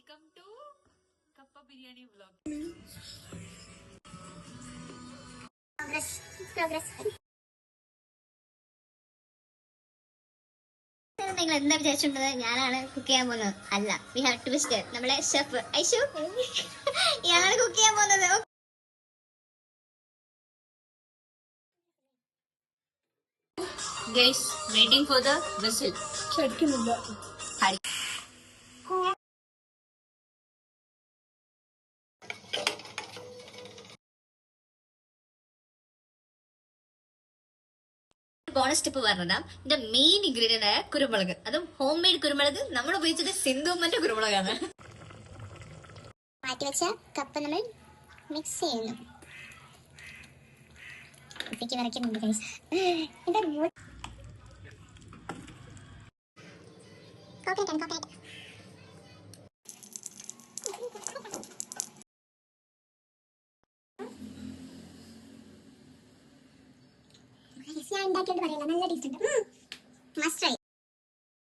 Welcome to കപ്പ biryani vlog. നിങ്ങൾ എന്താ വിചാരിച്ചിട്ടുള്ളത്? ഞാനാണ് കുക്ക് ചെയ്യാൻ പോകുന്നത്. അല്ല, വി ഹാവ് ട്വിസ്റ്റ്. നമ്മളെ ഷെഫ് ഐഷു ഇയാളാണ് കുക്ക് ചെയ്യാൻ പോകുന്നത്. Guys, waiting for the whistle. ക്ഷണിക്കുന്നില്ല. ബോണസ് ടിപ്പ് പറഞ്ഞാൽ ഇതിന്റെ മെയിൻ ഇൻഗ്രീഡിയന്റ് ആയ കുരുമുളക്, അതും ഹോം മെയ്ഡ് കുരുമുളക്. നമ്മൾ ഉപയോഗിച്ചത് സിന്ധുമ്മന്റെ കുരുമുളകാണ്. മാറ്റിവെച്ച കപ്പ നമ്മൾ മിക്സ് ചെയ്യുന്നു. കുപ്പിക്ക് വരയ്ക്കുന്നുണ്ട് ഗൈസ്. ഞാൻ ഉണ്ടാക്കിയിട്ട് പറയില്ല, നല്ല ടേസ്റ്റ് ഉണ്ട്. Must try.